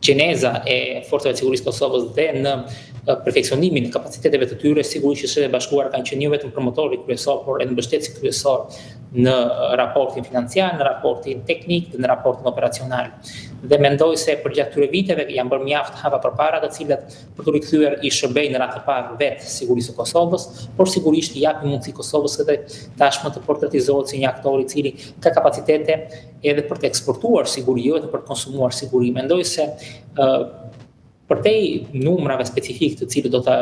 gjeneza e forcave të sigurisë Kosovës dhe në perfekcionimin e kapaciteteve të tyre, sigurisht që Shtetet Bashkuara kanë qenë jo vetëm promotori kryesor, por edhe mbështetësi kryesor në raportin financiar, në raportin teknik dhe në raportin operacional. Dhe mendoj se përgjatë këtyre viteve janë bërë mjaft hapa përpara, të cilat për të rikthyer i shërbejnë në radhë të parë vetë sigurisë së Kosovës, por sigurisht i japin mundësi Kosovës edhe tashmë të portretizohet si një aktor i cili ka kapacitete edhe për të eksportuar siguri, jo vetëm për të konsumuar siguri. Mendoj se përtej numrave specifik të cilët do të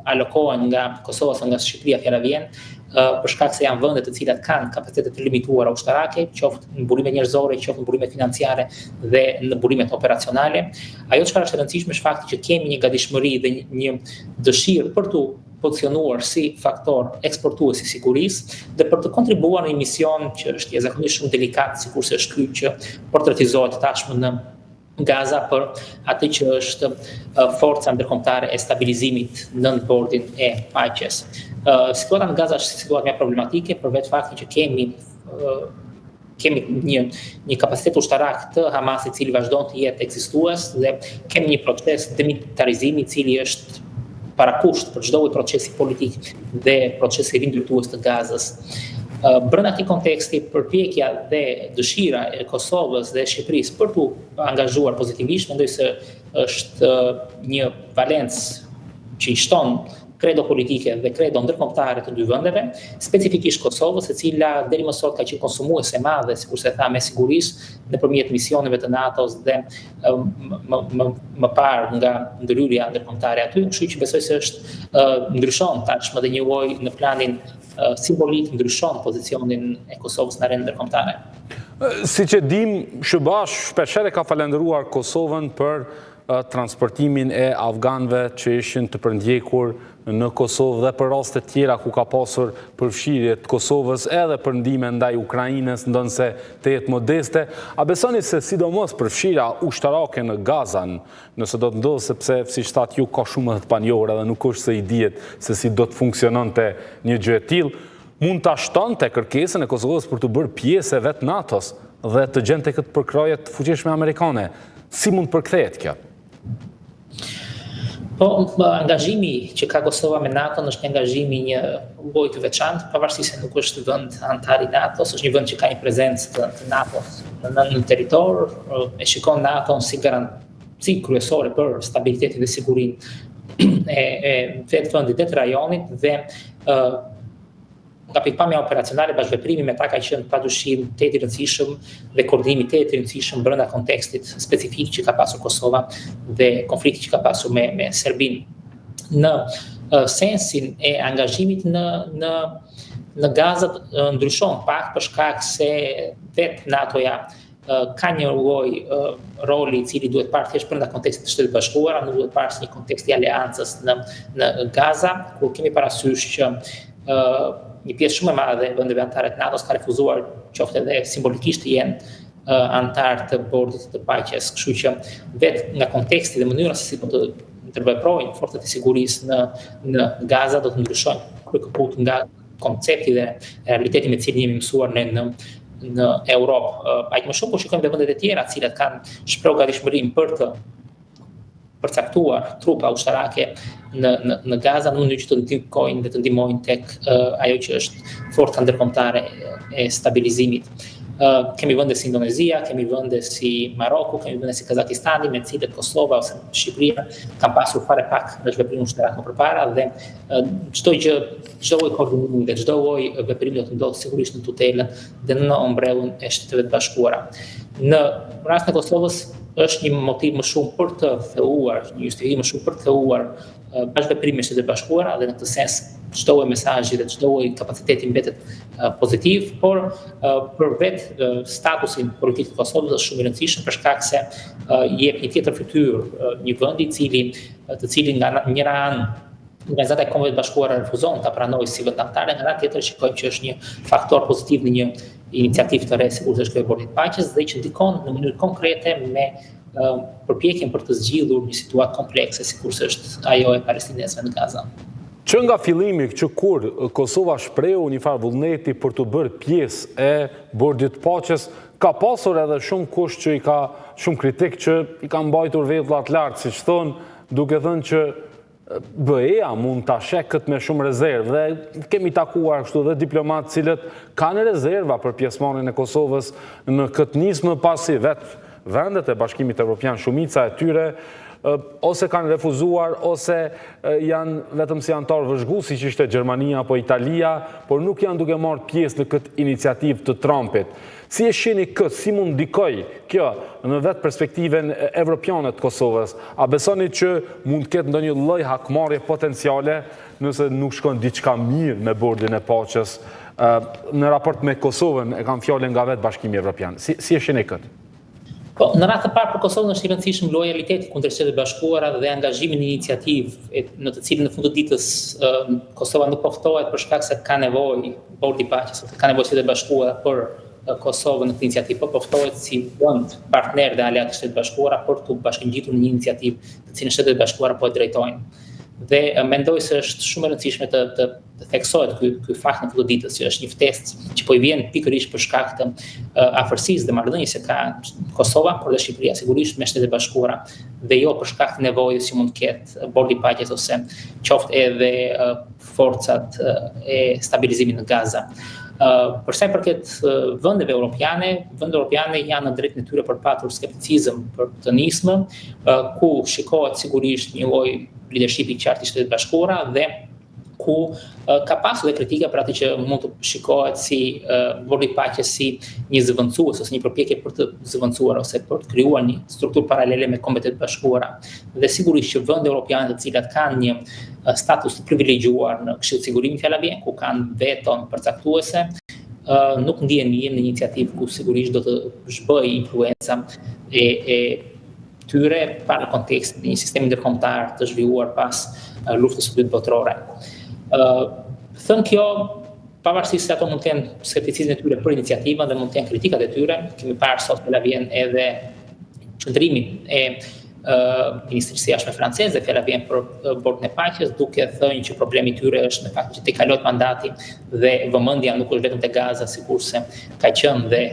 alokohen nga Kosova ose nga Shqipëria fjala vjen, për shkak se janë vende të cilat kanë kapacitete të limituara ushtarake, qoftë në burime njerëzore, qoftë në burime financiare dhe në burimet operacionale. Ajo çfarë është e rëndësishme është fakti që kemi një gatishmëri dhe një dëshirë për të pozicionuar si faktor eksportues i sigurisë dhe për të kontribuar në një mision që është jashtëzakonisht shumë delikat, sikurse është ky që portretizohet tashmë në Gaza për atë që është forca ndërkombëtare e stabilizimit nën bordin e paqes. Situata në Gaza është situatë më problematike për vetë faktin që kemi një kapacitet ushtarak të Hamasit i cili vazhdon të jetë ekzistues dhe kemi një proces demilitarizimi i cili është parakusht për çdo lloj procesi politik dhe procesi rindërtues të Gazës. Brenda këtij konteksti, përpjekja dhe dëshira e Kosovës dhe Shqipërisë për të angazhuar pozitivisht, mendoj se është një valencë që i shton kredo politike dhe kredo ndërkombëtare të dy vendeve, specifikisht Kosovës, e cila deri më sot ka qenë konsumuese e madhe, sikurse tha, me sigurisë nëpërmjet misioneve të NATO-s dhe më parë nga ndërhyrja ndërkombëtare aty, kështu që besoj se është ndryshon tashmë dhe një lloj në planin simbolik ndryshon pozicionin e Kosovës në arenën ndërkombëtare. Siç e dim, SBA shpeshherë ka falendëruar Kosovën për transportimin e afganëve që ishin të përndjekur në Kosovë dhe për raste tjera ku ka pasur përfshirje të Kosovës edhe për ndihmë ndaj Ukrainës, ndonse të jetë modeste. A besoni se sidomos përfshirja ushtarake në Gazan, nëse do të ndodhë, sepse siç thatë ju ka shumë edhe të panjohura dhe nuk është se i dihet se si do të funksiononte një gjë e tillë, mund ta shtonte kërkesën e Kosovës për të bërë pjesë e vetë NATO-s dhe të gjente këtë përkraje të fuqishme amerikane? Si mund përkthehet kjo? Po, angazhimi që ka Kosova me NATO është një angazhimi një lloj të veçantë, pavarësisht se nuk është vend antar i NATO-s, është një vend që ka një prezencë të NATO-s në territor, e shikon NATO-n si garanci kryesore për stabilitetin dhe sigurinë e vetë vendit dhe të rajonit dhe nga pikpamja operacionale bashkëveprimi me ta ka qenë padyshim të i rëndësishëm dhe koordinimi të i rëndësishëm brenda kontekstit specifik që ka pasur Kosova dhe konflikti që ka pasur me Serbinë. Në sensin e angazhimit në Gaza ndryshon pak për shkak se vetë NATO-ja ka një lloj roli i cili duhet parë thjesht brenda kontekstit të Shtetit Bashkuara, nuk duhet parë si një kontekst i aleancës në Gaza, kur kemi parasysh që një pjesë shumë e madhe e vendeve antare të NATO-s ka refuzuar qoftë edhe simbolikisht të jenë antar të bordit të paqes, kështu që vetë nga konteksti dhe mënyra se si do të ndërveprojnë forcat e sigurisë në Gaza do të ndryshojnë kryekëput nga koncepti dhe realiteti me cilin jemi mësuar ne në Europë. Aq më shumë po shikojmë dhe vendet e tjera, të cilat kanë shprehur gatishmërinë për të përcaktuar trupa ushtarake në Gaza në mënyrë që të ndikojnë dhe të ndihmojnë tek ajo që është forca ndërkombëtare e stabilizimit. Kemi vende si Indonezia, kemi vende si Maroku, kemi vende si Kazakistani, me të cilët Kosova ose Shqipëria kanë pasur fare pak bashkëveprim ushtarak më përpara dhe çdo gjë, çdo lloj koordinimi dhe çdo lloj veprimi do të ndodhë sigurisht në tutelën dhe në ombrellën e Shteteve të Bashkuara. Në rastin e Kosovës është një motiv më shumë për të theuar, një justifikim më shumë për të theuar bashkëveprimin me Shtetet e Bashkuara dhe në këtë sens çdo lloj mesazhi dhe çdo lloj kapaciteti mbetet pozitiv, por për vetë statusin politik të Kosovës është shumë i rëndësishëm për shkak se jep një tjetër fytyrë një vendi të cilin nga njëra anë Organizata e Kombeve të Bashkuara refuzon ta pranojë si vend antar, nga ana tjetër shikojmë që është një faktor pozitiv në një iniciativë të re sikur është kjo e bordit paqes dhe që ndikon në mënyrë konkrete me përpjekjen për të zgjidhur një situatë komplekse sikur është ajo e palestinezëve në Gaza. Që nga fillimi që kur Kosova shprehu një farë vullneti për të bërë pjesë e bordit paqes, ka pasur edhe shumë kush që i ka shumë kritik që i ka mbajtur vetullat lartë, si që thonë, duke thënë që BE-ja mund ta sheh këtë me shumë rezervë dhe kemi takuar kështu dhe diplomatë cilët kanë rezerva për pjesëmarrjen e Kosovës në këtë nismë pasi vetë vendet e Bashkimit Evropian, shumica e tyre ose kanë refuzuar, ose janë vetëm si antarë vëzhgu, si që ishte Gjermania apo Italia, por nuk janë duke marrë pjesë në këtë iniciativë të Trumpit. Si e shihni këtë, si mund ndikoj kjo në vetë perspektiven evropiane të Kosovës? A besoni që mund ketë ndonjë lloj hakmarrje potenciale nëse nuk shkon diçka mirë me bordin e paqes në raport me Kosovën, e kam fjalën nga vetë Bashkimi Evropian? Si e shihni këtë? Po, në radhë të parë për Kosovën është i rëndësishëm lojaliteti kundër Shtetit Bashkuara dhe angazhimi në iniciativë në të cilën në fund të ditës Kosova nuk po ftohet për shkak se ka nevojë bordi i paqes, ka nevojë Shtetit Bashkuara për Kosovën në këtë iniciativë, po ftohet si vend partner dhe aleat të Shtetit Bashkuara për të bashkëngjitur në një iniciativë të cilën Shtetit Bashkuara po e drejtojnë. Dhe mendoj se është shumë e rëndësishme të theksohet ky fakt në fund të ditës, që është një ftesë që po i vjen pikërisht për shkak të afërsisë dhe marrëdhënies që ka Kosova por dhe Shqipëria sigurisht me Shtetet Bashkuara, dhe jo për shkak të nevojës që mund të ketë bordi i paqes ose qoftë edhe forcat e stabilizimit në Gaza. Për sa i përket vendeve europiane janë në drejtën e tyre për patur skepticizëm për të nismën, ku shikohet sigurisht një lloj leadershipi i qartë i Shtetit Bashkuara dhe ku ka pasur dhe kritika për atë që mund të shikohet si bordi i paqes si një zëvendësues ose një përpjekje për të zëvendësuar ose për të krijuar një strukturë paralele me Kombëtet e Bashkuara. Dhe sigurisht që vendet europiane të cilat kanë një status të privilegjuar në Këshillin e Sigurimit fjala vjen, ku kanë veton përcaktuese, nuk ndihen mirë në iniciativë ku sigurisht do të zhbëjë influenca e tyre para kontekstit të një sistemi ndërkombëtar të zhvilluar pas luftës së dytë botërore. Thënë kjo, pavarësisht se ato mund të kenë skepticizmin e tyre për iniciativën dhe mund të kenë kritikat e tyre, kemi parë sot fjala vjen edhe qëndrimin e Ministrisë së Jashtme franceze, fjala vjen për bordin e paqes, duke thënë që problemi i tyre është në fakt që te kalohet mandati dhe vëmendja nuk është vetëm te Gaza, sikurse ka qenë dhe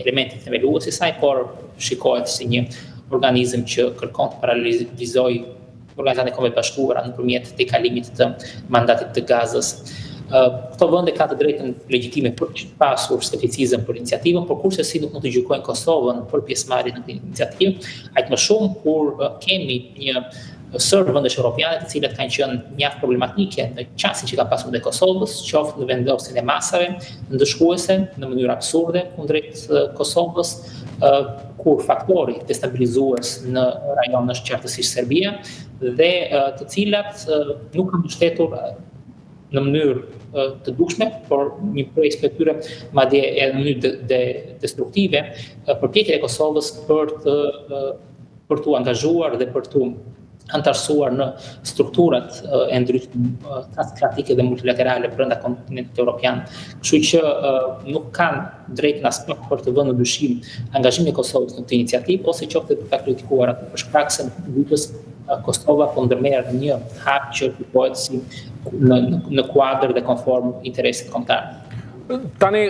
elementi themelues i saj, por shikohet si një organizëm që kërkon të paralelizojë Organizatat e Kombëve të Bashkuara nëpërmjet tejkalimit të mandatit të Gazës. Këto vende kanë të drejtën legjitime për të pasur skepticizëm për iniciativën, por kurse si nuk mund të gjykojnë Kosovën për pjesëmarrjen në këtë iniciativë, aq më shumë kur kemi një sër vendesh europiane të cilat kanë qenë mjaft problematike në çastin që ka pasur dhe Kosovës, qoftë në vendosjen e masave ndëshkuese në mënyrë absurde kundrejt Kosovës, kur faktori destabilizues në rajon është qartësisht Serbia, dhe të cilat nuk kanë mbështetur në mënyrë të dukshme, por një prej tyre madje edhe në mënyrë destruktive përpjekjet e Kosovës për të angazhuar dhe për të antarësuar në strukturat e ndryshme transatlanike dhe multilaterale brenda kontinentit evropian. Kështu që nuk kanë drejtën as pak për të vënë në dyshim angazhimin e Kosovës në këtë iniciativë, ose qoftë për ta kritikuar atë për shkak se Kosova po ndërmerr një hap që kuptohet si në kuadër dhe konform interesit kombëtar. Tani